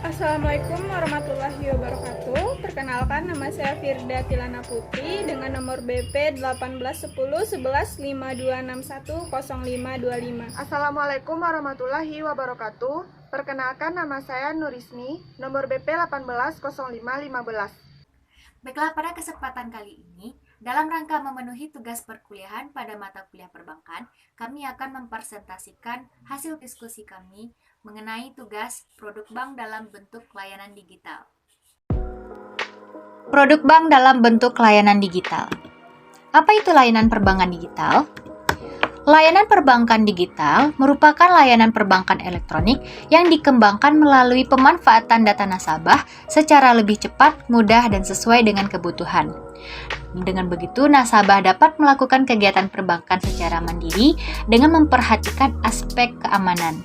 Assalamualaikum warahmatullahi wabarakatuh. Perkenalkan, nama saya Firda Tilana Putri dengan nomor BP 18101152610525. Assalamualaikum warahmatullahi wabarakatuh. Perkenalkan, nama saya Nurisni, nomor BP 180515. Baiklah, pada kesempatan kali ini, dalam rangka memenuhi tugas perkuliahan pada mata kuliah perbankan, kami akan mempresentasikan hasil diskusi kami mengenai tugas produk bank dalam bentuk layanan digital. Produk bank dalam bentuk layanan digital. Apa itu layanan perbankan digital? Layanan perbankan digital merupakan layanan perbankan elektronik yang dikembangkan melalui pemanfaatan data nasabah secara lebih cepat, mudah, dan sesuai dengan kebutuhan. Dengan begitu, nasabah dapat melakukan kegiatan perbankan secara mandiri dengan memperhatikan aspek keamanan.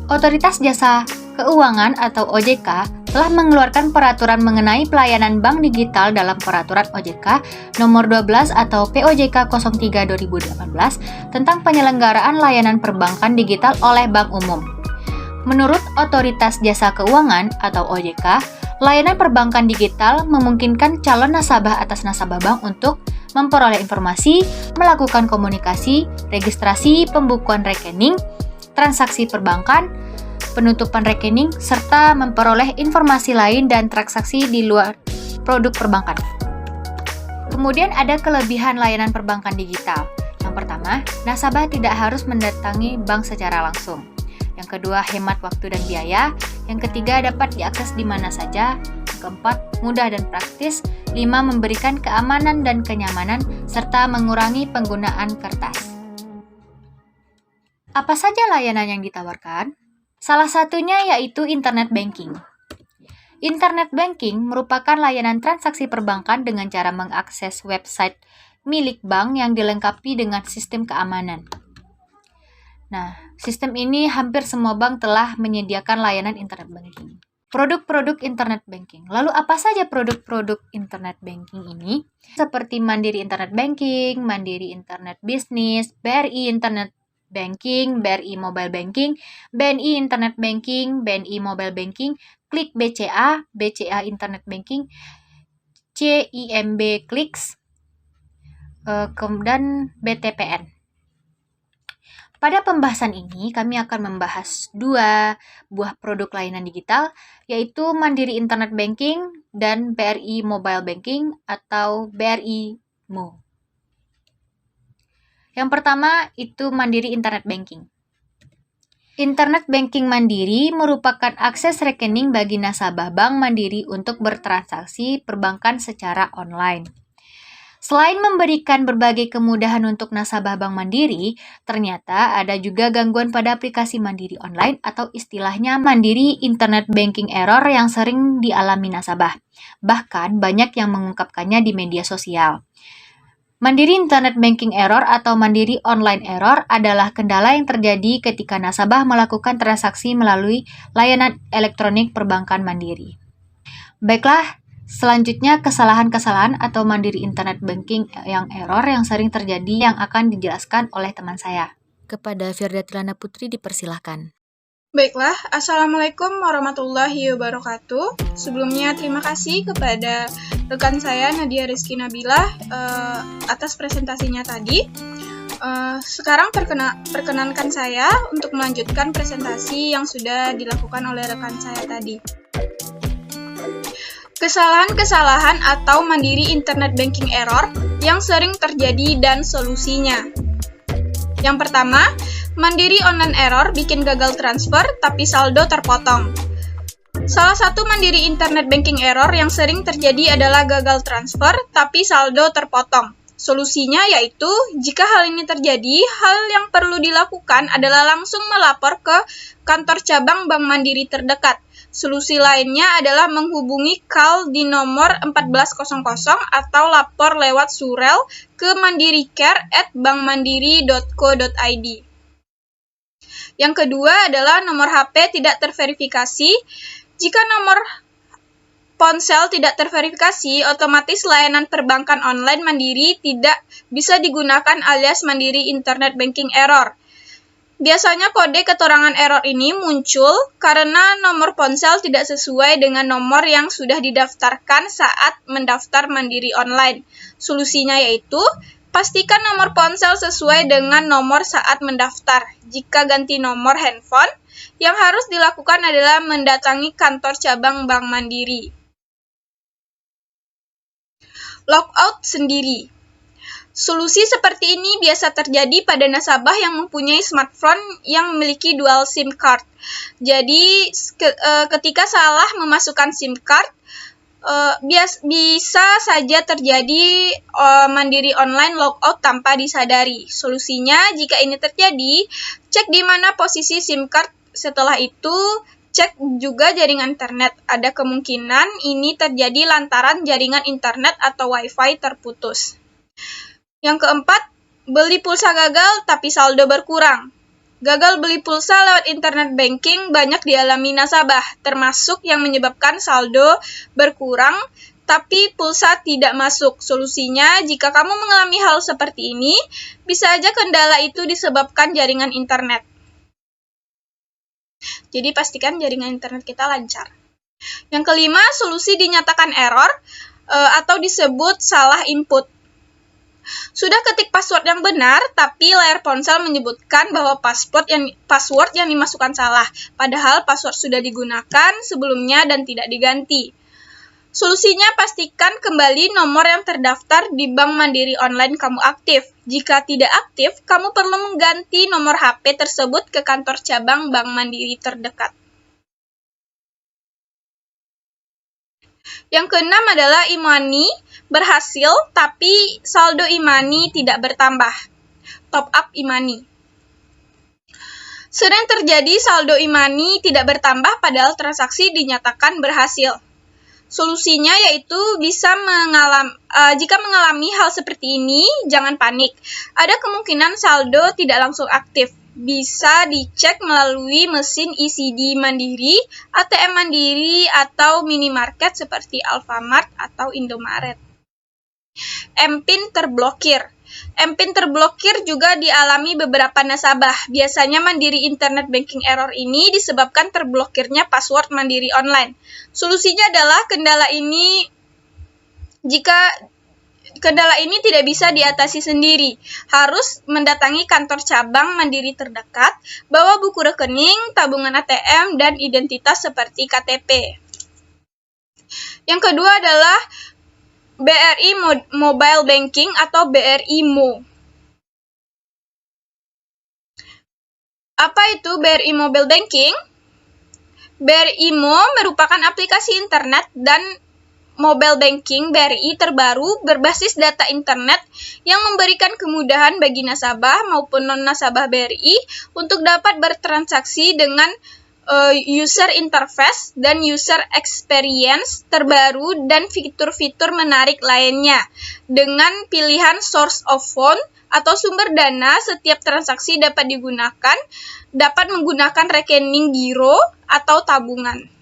Otoritas Jasa Keuangan atau OJK telah mengeluarkan peraturan mengenai pelayanan bank digital dalam Peraturan OJK Nomor 12 atau POJK 03/2018 tentang penyelenggaraan layanan perbankan digital oleh bank umum. Menurut Otoritas Jasa Keuangan atau OJK, layanan perbankan digital memungkinkan calon nasabah atas nasabah bank untuk memperoleh informasi, melakukan komunikasi, registrasi, pembukuan rekening, transaksi perbankan, penutupan rekening, serta memperoleh informasi lain dan transaksi di luar produk perbankan. Kemudian ada kelebihan layanan perbankan digital. Yang pertama, nasabah tidak harus mendatangi bank secara langsung. Yang kedua, hemat waktu dan biaya. Yang ketiga, dapat diakses di mana saja. Yang keempat, mudah dan praktis. 5, memberikan keamanan dan kenyamanan, serta mengurangi penggunaan kertas. Apa saja layanan yang ditawarkan? Salah satunya yaitu Internet Banking. Internet Banking merupakan layanan transaksi perbankan dengan cara mengakses website milik bank yang dilengkapi dengan sistem keamanan. Nah, sistem ini hampir semua bank telah menyediakan layanan Internet Banking. Produk-produk Internet Banking. Lalu apa saja produk-produk Internet Banking ini? Seperti Mandiri Internet Banking, Mandiri Internet Bisnis, BRI Internet Banking, BRI Mobile Banking, BNI Internet Banking, BNI Mobile Banking, Klik BCA, BCA Internet Banking, CIMB Clicks, dan BTPN. Pada pembahasan ini, kami akan membahas 2 buah produk layanan digital, yaitu Mandiri Internet Banking dan BRI Mobile Banking atau BRI Mo. Yang pertama itu Mandiri Internet Banking. Internet Banking Mandiri merupakan akses rekening bagi nasabah Bank Mandiri untuk bertransaksi perbankan secara online. Selain memberikan berbagai kemudahan untuk nasabah Bank Mandiri, ternyata ada juga gangguan pada aplikasi Mandiri Online atau istilahnya Mandiri Internet Banking Error yang sering dialami nasabah. Bahkan banyak yang mengungkapkannya di media sosial. Mandiri Internet Banking Error atau Mandiri Online Error adalah kendala yang terjadi ketika nasabah melakukan transaksi melalui layanan elektronik perbankan Mandiri. Baiklah, selanjutnya kesalahan-kesalahan atau Mandiri Internet Banking yang error yang sering terjadi yang akan dijelaskan oleh teman saya. Kepada Firda Tilana Putri dipersilahkan. Baiklah, Assalamualaikum warahmatullahi wabarakatuh. Sebelumnya terima kasih kepada rekan saya Nadia Rizky Nabilah atas presentasinya tadi. Sekarang perkenankan saya untuk melanjutkan presentasi yang sudah dilakukan oleh rekan saya tadi. Kesalahan-kesalahan atau Mandiri Internet Banking Error yang sering terjadi dan solusinya. Yang pertama, Mandiri Online Error bikin gagal transfer tapi saldo terpotong. Salah satu Mandiri Internet Banking Error yang sering terjadi adalah gagal transfer tapi saldo terpotong. Solusinya yaitu, jika hal ini terjadi, hal yang perlu dilakukan adalah langsung melapor ke kantor cabang Bank Mandiri terdekat. Solusi lainnya adalah menghubungi call di nomor 1400 atau lapor lewat surel ke mandiricare@bankmandiri.co.id. Yang kedua adalah nomor HP tidak terverifikasi. Jika nomor ponsel tidak terverifikasi, otomatis layanan perbankan online Mandiri tidak bisa digunakan alias Mandiri Internet Banking Error. Biasanya kode keterangan error ini muncul karena nomor ponsel tidak sesuai dengan nomor yang sudah didaftarkan saat mendaftar mandiri online. Solusinya yaitu, pastikan nomor ponsel sesuai dengan nomor saat mendaftar. Jika ganti nomor handphone, yang harus dilakukan adalah mendatangi kantor cabang Bank Mandiri. Logout sendiri. Solusi seperti ini biasa terjadi pada nasabah yang mempunyai smartphone yang memiliki dual SIM card. Jadi, ketika salah memasukkan SIM card, bisa saja terjadi mandiri online logout tanpa disadari. Solusinya, jika ini terjadi, cek di mana posisi SIM card. Setelah itu, cek juga jaringan internet. Ada kemungkinan ini terjadi lantaran jaringan internet atau Wi-Fi terputus. Yang keempat, beli pulsa gagal tapi saldo berkurang. Gagal beli pulsa lewat internet banking banyak dialami nasabah, termasuk yang menyebabkan saldo berkurang tapi pulsa tidak masuk. Solusinya, jika kamu mengalami hal seperti ini, bisa aja kendala itu disebabkan jaringan internet. Jadi pastikan jaringan internet kita lancar. Yang kelima, solusi dinyatakan error atau disebut salah input. Sudah ketik password yang benar, tapi layar ponsel menyebutkan bahwa password yang dimasukkan salah, padahal password sudah digunakan sebelumnya dan tidak diganti. Solusinya, pastikan kembali nomor yang terdaftar di Bank Mandiri online kamu aktif. Jika tidak aktif, kamu perlu mengganti nomor HP tersebut ke kantor cabang Bank Mandiri terdekat. Yang keenam adalah e-money berhasil, tapi saldo e-money tidak bertambah. Top up e-money. Sering terjadi saldo e-money tidak bertambah padahal transaksi dinyatakan berhasil. Solusinya yaitu jika mengalami hal seperti ini, jangan panik. Ada kemungkinan saldo tidak langsung aktif. Bisa dicek melalui mesin ECD Mandiri, ATM Mandiri, atau minimarket seperti Alfamart atau Indomaret. MPIN terblokir. MPIN terblokir juga dialami beberapa nasabah. Biasanya Mandiri Internet Banking error ini disebabkan terblokirnya password Mandiri online. Solusinya adalah Kendala ini tidak bisa diatasi sendiri. Harus mendatangi kantor cabang Mandiri terdekat, bawa buku rekening, tabungan ATM, dan identitas seperti KTP. Yang kedua adalah BRI Mobile Banking atau BRI Mo. Apa itu BRI Mobile Banking? BRI Mo merupakan aplikasi internet dan mobile banking BRI terbaru berbasis data internet yang memberikan kemudahan bagi nasabah maupun non-nasabah BRI untuk dapat bertransaksi dengan user interface dan user experience terbaru dan fitur-fitur menarik lainnya. Dengan pilihan source of fund atau sumber dana, setiap transaksi dapat menggunakan rekening giro atau tabungan.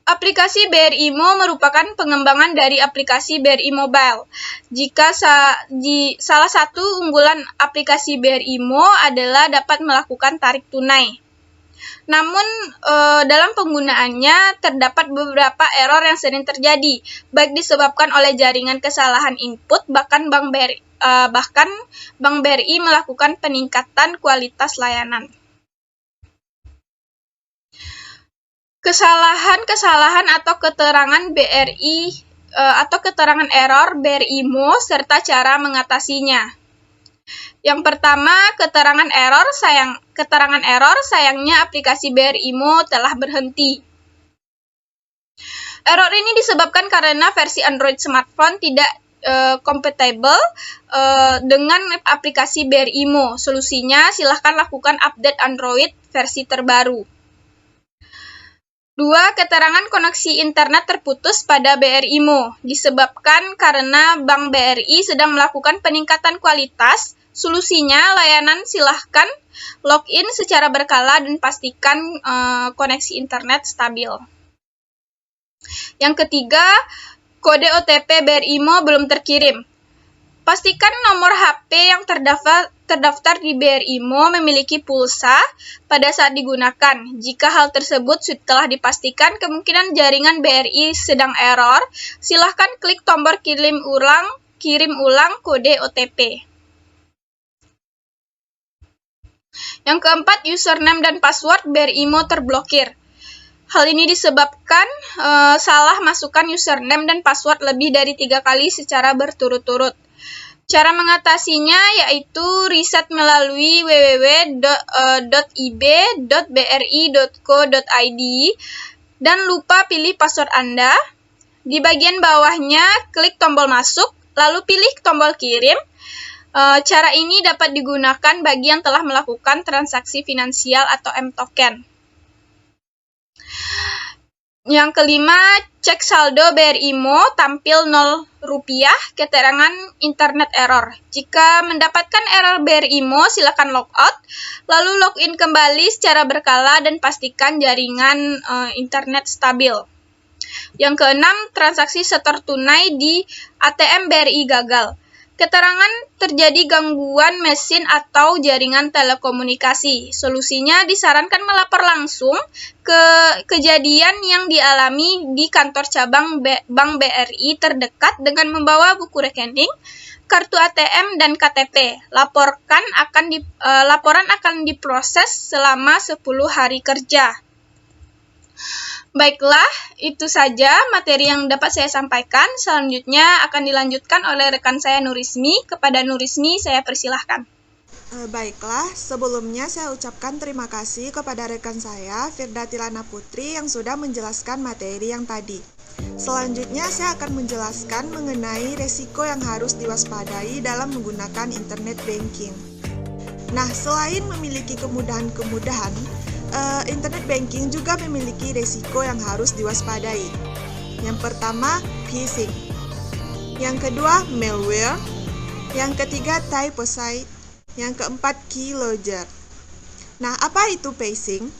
Aplikasi BRI Mo merupakan pengembangan dari aplikasi BRI Mobile. Jika salah satu unggulan aplikasi BRI Mo adalah dapat melakukan tarik tunai. Namun, dalam penggunaannya terdapat beberapa error yang sering terjadi, baik disebabkan oleh jaringan kesalahan input, bahkan Bank BRI melakukan peningkatan kualitas layanan. Kesalahan atau keterangan BRI atau keterangan error BRI Mo serta cara mengatasinya. Yang pertama, keterangan error sayangnya aplikasi BRI Mo telah berhenti. Error ini disebabkan karena versi Android smartphone tidak compatible dengan aplikasi BRI Mo. Solusinya, silahkan lakukan update Android versi terbaru. 2. Keterangan koneksi internet terputus pada BRI Mo disebabkan karena Bank BRI sedang melakukan peningkatan kualitas. Solusinya, layanan silahkan login secara berkala dan pastikan koneksi internet stabil. Yang ketiga, kode OTP BRI Mo belum terkirim. Pastikan nomor HP yang terdaftar di BRIMO memiliki pulsa pada saat digunakan. Jika hal tersebut telah dipastikan kemungkinan jaringan BRI sedang error, silahkan klik tombol kirim ulang kode OTP. Yang keempat, username dan password BRIMO terblokir. Hal ini disebabkan salah masukkan username dan password lebih dari 3 kali secara berturut-turut. Cara mengatasinya yaitu reset melalui www.ib.bri.co.id dan lupa pilih password Anda. Di bagian bawahnya, klik tombol masuk, lalu pilih tombol kirim. Cara ini dapat digunakan bagi yang telah melakukan transaksi finansial atau M-token. Yang kelima, cek saldo BRIMO tampil Rp0, keterangan internet error. Jika mendapatkan error BRIMO, silakan logout, lalu login kembali secara berkala dan pastikan jaringan internet stabil. Yang keenam, transaksi setor tunai di ATM BRI gagal. Keterangan terjadi gangguan mesin atau jaringan telekomunikasi. Solusinya disarankan melapor langsung ke kejadian yang dialami di kantor cabang Bank BRI terdekat dengan membawa buku rekening, kartu ATM, dan KTP. Laporan akan diproses selama 10 hari kerja. Baiklah, itu saja materi yang dapat saya sampaikan. Selanjutnya akan dilanjutkan oleh rekan saya Nurismi. Kepada Nurismi, saya persilahkan. Baiklah, sebelumnya saya ucapkan terima kasih kepada rekan saya, Firda Tilana Putri, yang sudah menjelaskan materi yang tadi. Selanjutnya saya akan menjelaskan mengenai resiko yang harus diwaspadai dalam menggunakan internet banking. Nah, selain memiliki kemudahan-kemudahan, internet banking juga memiliki resiko yang harus diwaspadai. Yang pertama, phishing. Yang kedua, malware. Yang ketiga, typo site. Yang keempat, keylogger. Nah, apa itu phishing?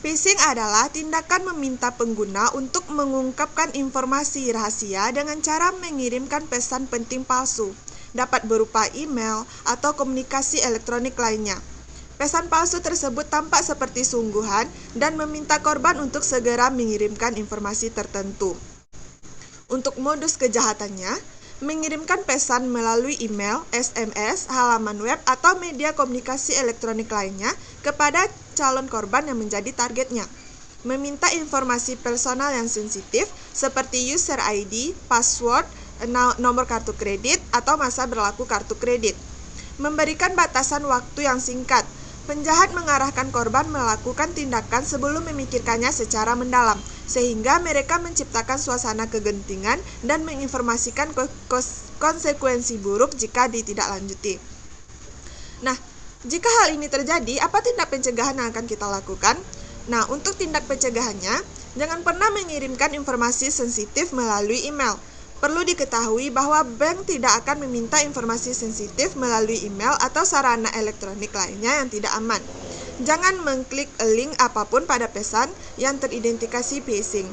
Phishing adalah tindakan meminta pengguna untuk mengungkapkan informasi rahasia dengan cara mengirimkan pesan penting palsu, dapat berupa email atau komunikasi elektronik lainnya. Pesan palsu tersebut tampak seperti sungguhan dan meminta korban untuk segera mengirimkan informasi tertentu. Untuk modus kejahatannya, mengirimkan pesan melalui email, SMS, halaman web, atau media komunikasi elektronik lainnya kepada calon korban yang menjadi targetnya. Meminta informasi personal yang sensitif seperti user ID, password, nomor kartu kredit, atau masa berlaku kartu kredit. Memberikan batasan waktu yang singkat. Penjahat mengarahkan korban melakukan tindakan sebelum memikirkannya secara mendalam, sehingga mereka menciptakan suasana kegentingan dan menginformasikan konsekuensi buruk jika ditindaklanjuti. Nah, jika hal ini terjadi, apa tindak pencegahan yang akan kita lakukan? Nah, untuk tindak pencegahannya, jangan pernah mengirimkan informasi sensitif melalui email. Perlu diketahui bahwa bank tidak akan meminta informasi sensitif melalui email atau sarana elektronik lainnya yang tidak aman. Jangan mengklik link apapun pada pesan yang teridentifikasi phishing.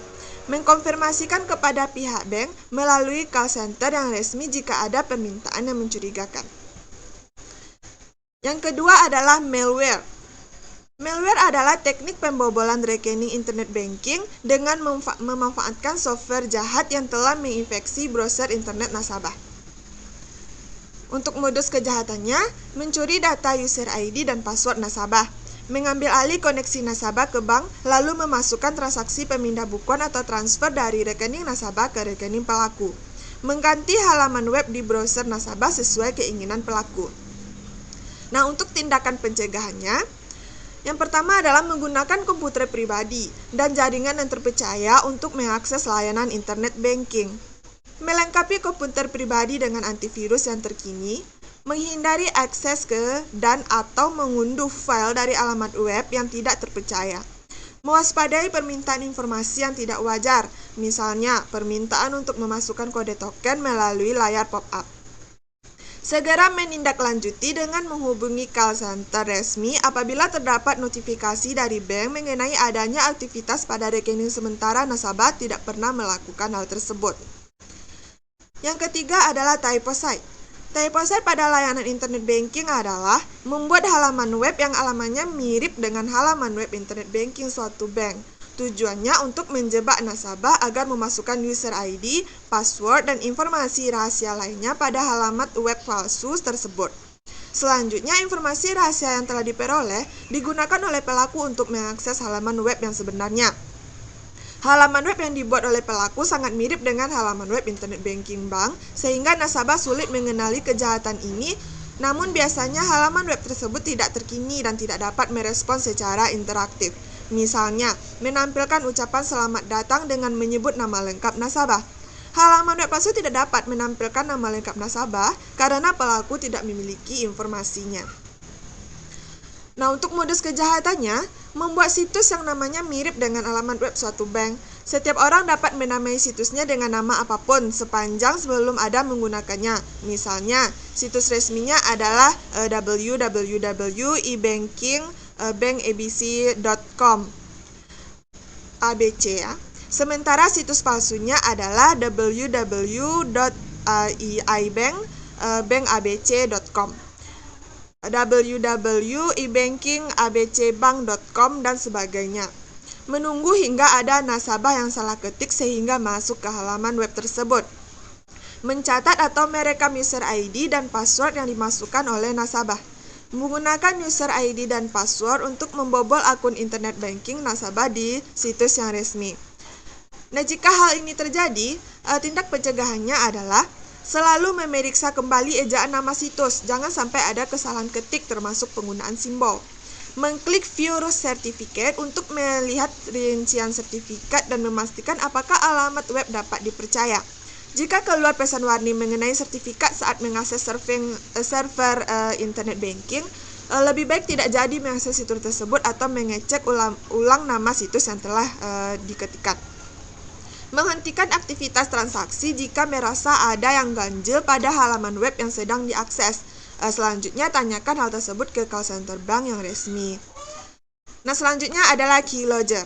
Mengkonfirmasikan kepada pihak bank melalui call center yang resmi jika ada permintaan yang mencurigakan. Yang kedua adalah malware. Malware adalah teknik pembobolan rekening internet banking dengan memanfaatkan software jahat yang telah menginfeksi browser internet nasabah. Untuk modus kejahatannya, mencuri data user ID dan password nasabah, mengambil alih koneksi nasabah ke bank, lalu memasukkan transaksi pemindah bukuan atau transfer dari rekening nasabah ke rekening pelaku, mengganti halaman web di browser nasabah sesuai keinginan pelaku. Nah, untuk tindakan pencegahannya, yang pertama adalah menggunakan komputer pribadi dan jaringan yang terpercaya untuk mengakses layanan internet banking. Melengkapi komputer pribadi dengan antivirus yang terkini, menghindari akses ke dan atau mengunduh file dari alamat web yang tidak terpercaya. Mewaspadai permintaan informasi yang tidak wajar, misalnya permintaan untuk memasukkan kode token melalui layar pop-up. Segera menindaklanjuti dengan menghubungi call center resmi apabila terdapat notifikasi dari bank mengenai adanya aktivitas pada rekening sementara nasabah tidak pernah melakukan hal tersebut. Yang ketiga adalah typo site. Typoset pada layanan internet banking adalah membuat halaman web yang alamannya mirip dengan halaman web internet banking suatu bank. Tujuannya untuk menjebak nasabah agar memasukkan user ID, password, dan informasi rahasia lainnya pada halaman web palsu tersebut. Selanjutnya, informasi rahasia yang telah diperoleh digunakan oleh pelaku untuk mengakses halaman web yang sebenarnya. Halaman web yang dibuat oleh pelaku sangat mirip dengan halaman web internet banking bank, sehingga nasabah sulit mengenali kejahatan ini. Namun biasanya halaman web tersebut tidak terkini dan tidak dapat merespon secara interaktif. Misalnya, menampilkan ucapan selamat datang dengan menyebut nama lengkap nasabah. Halaman web palsu tidak dapat menampilkan nama lengkap nasabah karena pelaku tidak memiliki informasinya. Nah, untuk modus kejahatannya, membuat situs yang namanya mirip dengan alamat web suatu bank. Setiap orang dapat menamai situsnya dengan nama apapun sepanjang sebelum ada menggunakannya. Misalnya, situs resminya adalah www.ebanking.bankabc.com ABC ya. Sementara situs palsunya adalah www.ibank.bankabc.com, www.ebankingabcbank.com, dan sebagainya. Menunggu hingga ada nasabah yang salah ketik sehingga masuk ke halaman web tersebut. Mencatat atau merekam user ID dan password yang dimasukkan oleh nasabah. Menggunakan user ID dan password untuk membobol akun internet banking nasabah di situs yang resmi. Nah, jika hal ini terjadi, tindak pencegahannya adalah selalu memeriksa kembali ejaan nama situs, jangan sampai ada kesalahan ketik termasuk penggunaan simbol. Mengklik View Certificate untuk melihat rincian sertifikat dan memastikan apakah alamat web dapat dipercaya. Jika keluar pesan warni mengenai sertifikat saat mengakses server internet banking, lebih baik tidak jadi mengakses situs tersebut atau mengecek ulang nama situs yang telah diketikkan. Menghentikan aktivitas transaksi jika merasa ada yang ganjil pada halaman web yang sedang diakses. Selanjutnya, tanyakan hal tersebut ke call center bank yang resmi. Nah, selanjutnya adalah keylogger.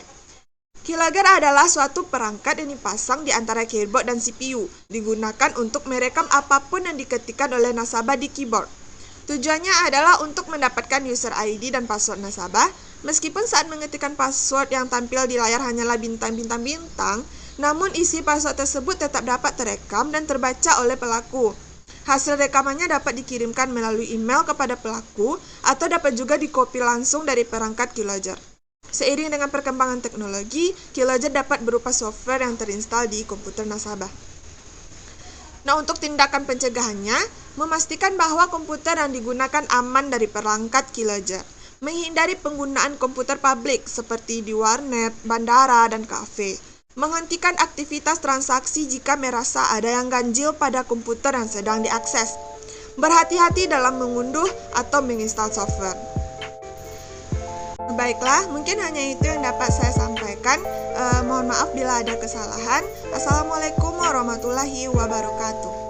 Keylogger adalah suatu perangkat yang dipasang di antara keyboard dan CPU, digunakan untuk merekam apapun yang diketikkan oleh nasabah di keyboard. Tujuannya adalah untuk mendapatkan user ID dan password nasabah, meskipun saat mengetikkan password yang tampil di layar hanyalah bintang-bintang-bintang, namun isi password tersebut tetap dapat terekam dan terbaca oleh pelaku. Hasil rekamannya dapat dikirimkan melalui email kepada pelaku atau dapat juga dikopi langsung dari perangkat keylogger. Seiring dengan perkembangan teknologi, keylogger dapat berupa software yang terinstal di komputer nasabah. Nah, untuk tindakan pencegahannya, memastikan bahwa komputer yang digunakan aman dari perangkat keylogger. Menghindari penggunaan komputer publik seperti di warnet, bandara, dan kafe. Menghentikan aktivitas transaksi jika merasa ada yang ganjil pada komputer yang sedang diakses. Berhati-hati dalam mengunduh atau menginstal software. Baiklah, mungkin hanya itu yang dapat saya sampaikan. Mohon maaf bila ada kesalahan. Assalamualaikum warahmatullahi wabarakatuh.